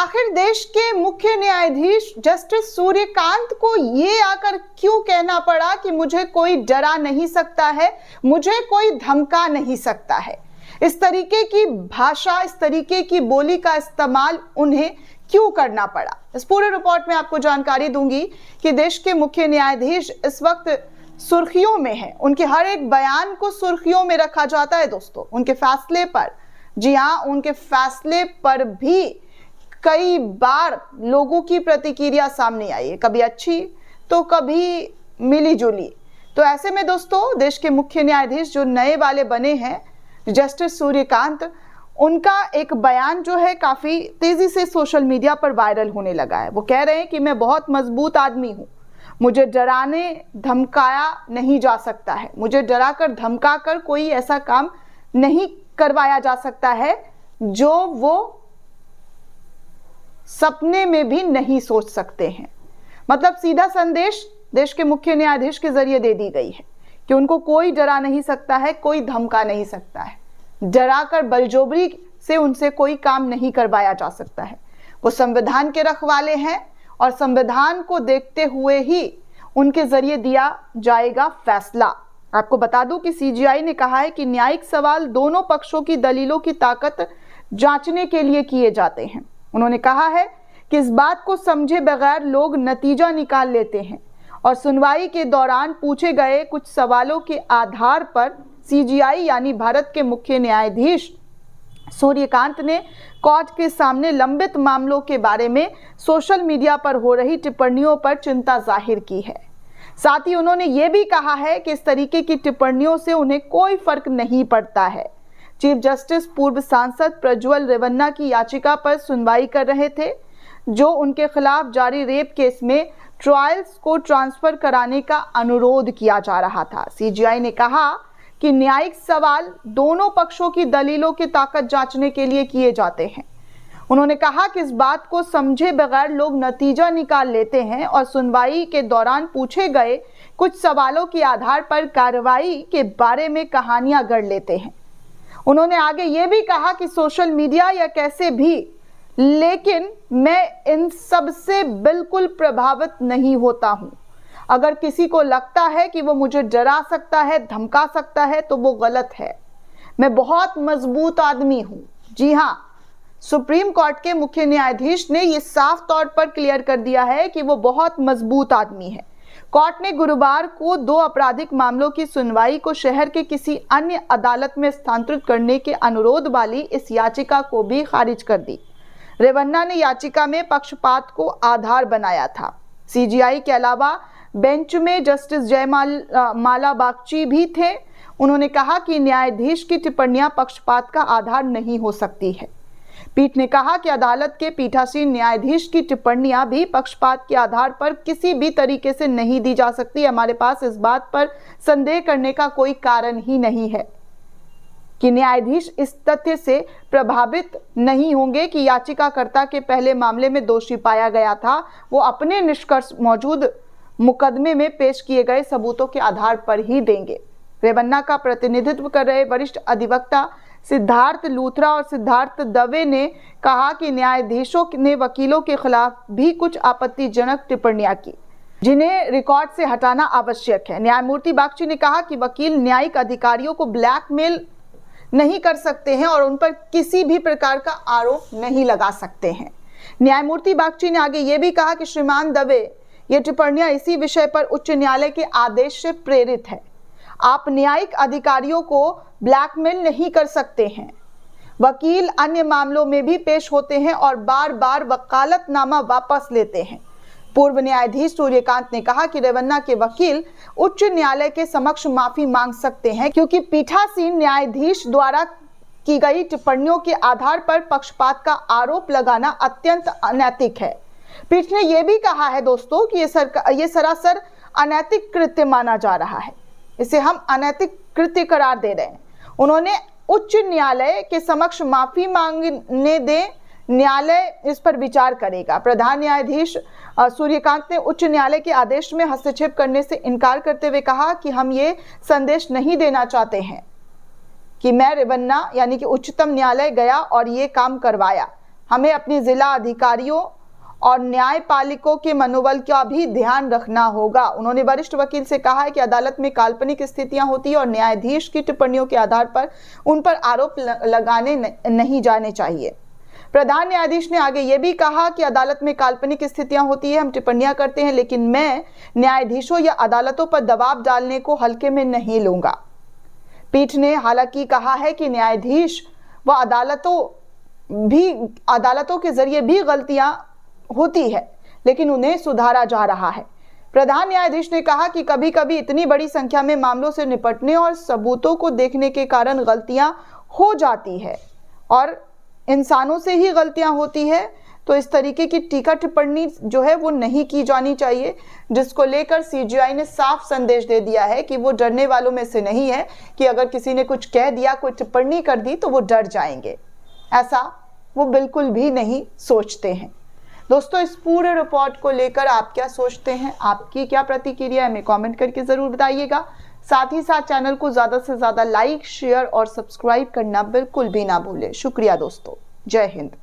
आखिर देश के मुख्य न्यायाधीश जस्टिस सूर्यकांत को ये आकर क्यों कहना पड़ा कि मुझे कोई डरा नहीं सकता है, मुझे कोई धमका नहीं सकता है? इस तरीके की भाषा, इस तरीके की बोली का इस्तेमाल उन्हें क्यों करना पड़ा? इस पूरे रिपोर्ट में आपको जानकारी दूंगी कि देश के मुख्य न्यायाधीश इस वक्त सुर्खियों में है। उनके हर एक बयान को सुर्खियों में रखा जाता है दोस्तों, उनके फैसले पर। जी हाँ, उनके फैसले पर भी कई बार लोगों की प्रतिक्रिया सामने आई है, कभी अच्छी तो कभी मिली जुली। तो ऐसे में दोस्तों देश के मुख्य न्यायाधीश जो नए वाले बने हैं जस्टिस सूर्यकांत, उनका एक बयान जो है काफी तेजी से सोशल मीडिया पर वायरल होने लगा है। वो कह रहे हैं कि मैं बहुत मजबूत आदमी हूं, मुझे डराने धमकाया नहीं जा सकता है, मुझे डराकर धमकाकर कोई ऐसा काम नहीं करवाया जा सकता है जो वो सपने में भी नहीं सोच सकते हैं। मतलब सीधा संदेश देश के मुख्य न्यायाधीश के जरिए दे दी गई है कि उनको कोई डरा नहीं सकता है, कोई धमका नहीं सकता है, डराकर बलजोबरी से उनसे कोई काम नहीं करवाया जा सकता है। वो संविधान के रखवाले हैं और संविधान को देखते हुए ही उनके जरिए दिया जाएगा फैसला। आपको बता दूं कि सीजीआई ने कहा है कि न्यायिक सवाल दोनों पक्षों की दलीलों की ताकत जांचने के लिए किए जाते हैं। उन्होंने कहा है कि इस बात को समझे बगैर लोग नतीजा निकाल लेते हैं और सुनवाई के दौरान पूछे गए कुछ सवालों के आधार पर सीजीआई यानी भारत के मुख्य न्यायाधीश सूर्यकांत ने कोर्ट के सामने लंबित मामलों के बारे में सोशल मीडिया पर हो रही टिप्पणियों पर चिंता जाहिर की है। साथ ही उन्होंने ये भी कहा है कि इस तरीके की टिप्पणियों से उन्हें कोई फर्क नहीं पड़ता है। चीफ जस्टिस पूर्व सांसद प्रज्वल रेवन्ना की याचिका पर सुनवाई कर रहे थे, जो उनके खिलाफ जारी रेप केस में ट्रायल्स को ट्रांसफर कराने का अनुरोध किया जा रहा था। सीजीआई ने कहा कि न्यायिक सवाल दोनों पक्षों की दलीलों की ताकत जांचने के लिए किए जाते हैं। उन्होंने कहा कि इस बात को समझे बगैर लोग नतीजा निकाल लेते हैं और सुनवाई के दौरान पूछे गए कुछ सवालों के आधार पर कार्रवाई के बारे में कहानियां गढ़ लेते हैं। उन्होंने आगे ये भी कहा कि सोशल मीडिया या कैसे भी, लेकिन मैं इन सब से बिल्कुल प्रभावित नहीं होता हूं। अगर किसी को लगता है कि वो मुझे डरा सकता है, धमका सकता है, तो वो गलत है। मैं बहुत मजबूत आदमी हूं। जी हाँ, सुप्रीम कोर्ट के मुख्य न्यायाधीश ने ये साफ तौर पर क्लियर कर दिया है कि वो बहुत मजबूत आदमी है। कोर्ट ने गुरुवार को 2 आपराधिक मामलों की सुनवाई को शहर के किसी अन्य अदालत में स्थानांतरित करने के अनुरोध वाली इस याचिका को भी खारिज कर दी। रेवन्ना ने याचिका में पक्षपात को आधार बनाया था। सीजीआई के अलावा बेंच में जस्टिस जयमाला बागची भी थे। उन्होंने कहा कि न्यायाधीश की टिप्पणियां पक्षपात का आधार नहीं हो सकती है। पीठ ने कहा कि अदालत के पीठासीन न्यायाधीश की टिप्पणियां भी पक्षपात के आधार पर किसी भी तरीके से नहीं दी जा सकती। हमारे पास इस बात पर संदेह करने का कोई कारण ही नहीं है कि न्यायाधीश इस तथ्य से प्रभावित नहीं होंगे कि याचिकाकर्ता के पहले मामले में दोषी पाया गया था, वो अपने निष्कर्ष मौजूद मुकदमे में पेश किए गए सबूतों के आधार पर ही देंगे। रेवन्ना का प्रतिनिधित्व कर रहे वरिष्ठ अधिवक्ता सिद्धार्थ लूथरा और सिद्धार्थ दवे ने कहा कि न्यायाधीशों ने वकीलों के खिलाफ भी कुछ आपत्तिजनक टिप्पणियां की, जिन्हें रिकॉर्ड से हटाना आवश्यक है। न्यायमूर्ति बागची ने कहा कि वकील न्यायिक अधिकारियों को ब्लैकमेल नहीं कर सकते हैं और उन पर किसी भी प्रकार का आरोप नहीं लगा सकते हैं। न्यायमूर्ति बागची ने आगे ये भी कहा कि श्रीमान दवे, ये टिप्पणियां इसी विषय पर उच्च न्यायालय के आदेश से प्रेरित है। आप न्यायिक अधिकारियों को ब्लैकमेल नहीं कर सकते हैं। वकील अन्य मामलों में भी पेश होते हैं और बार बार वकालतनामा वापस लेते हैं। पूर्व न्यायाधीश सूर्यकांत ने कहा कि रेवन्ना के वकील उच्च न्यायालय के समक्ष माफी मांग सकते हैं, क्योंकि पीठासीन न्यायाधीश द्वारा की गई टिप्पणियों के आधार पर पक्षपात का आरोप लगाना अत्यंत अनैतिक है। पीठ ने यह भी कहा है दोस्तों कि ये सरासर अनैतिक कृत्य माना जा रहा है, इसे हम अनैतिक कृत्य करार दे रहे हैं। उन्होंने उच्च न्यायालय के समक्ष माफी मांगने दें, न्यायालय इस पर विचार करेगा। प्रधान न्यायाधीश सूर्यकांत ने उच्च न्यायालय के आदेश में हस्तक्षेप करने से इनकार करते हुए कहा कि हम ये संदेश नहीं देना चाहते हैं कि मैं रेवन्ना यानी कि उच्चतम न्यायालय गया और ये काम करवाया। हमें अपने जिला अधिकारियों और न्यायपालिकों के मनोबल का भी ध्यान रखना होगा। उन्होंने वरिष्ठ वकील से कहा है कि अदालत में काल्पनिक स्थितियां होती है और न्यायाधीश की टिप्पणियों के आधार पर उन पर आरोप लगाने नहीं जाने चाहिए। प्रधान न्यायाधीश ने आगे ये भी कहा कि अदालत में काल्पनिक स्थितियां होती है, हम टिप्पणियां करते हैं, लेकिन मैं न्यायाधीशों या अदालतों पर दबाव डालने को हल्के में नहीं लूंगा। पीठ ने हालांकि कहा है कि न्यायाधीश व अदालतों के जरिए भी गलतियां होती है, लेकिन उन्हें सुधारा जा रहा है। प्रधान न्यायाधीश ने कहा कि कभी कभी इतनी बड़ी संख्या में मामलों से निपटने और सबूतों को देखने के कारण गलतियां हो जाती है और इंसानों से ही गलतियां होती है, तो इस तरीके की टीका टिप्पणी जो है वो नहीं की जानी चाहिए, जिसको लेकर सीजेआई ने साफ संदेश दे दिया है कि वो डरने वालों में से नहीं है कि अगर किसी ने कुछ कह दिया, कोई टिप्पणी कर दी तो वो डर जाएंगे। ऐसा वो बिल्कुल भी नहीं सोचते हैं। दोस्तों, इस पूरे रिपोर्ट को लेकर आप क्या सोचते हैं, आपकी क्या प्रतिक्रिया है, हमें कमेंट करके जरूर बताइएगा। साथ ही साथ चैनल को ज्यादा से ज्यादा लाइक, शेयर और सब्सक्राइब करना बिल्कुल भी ना भूलें। शुक्रिया दोस्तों, जय हिंद।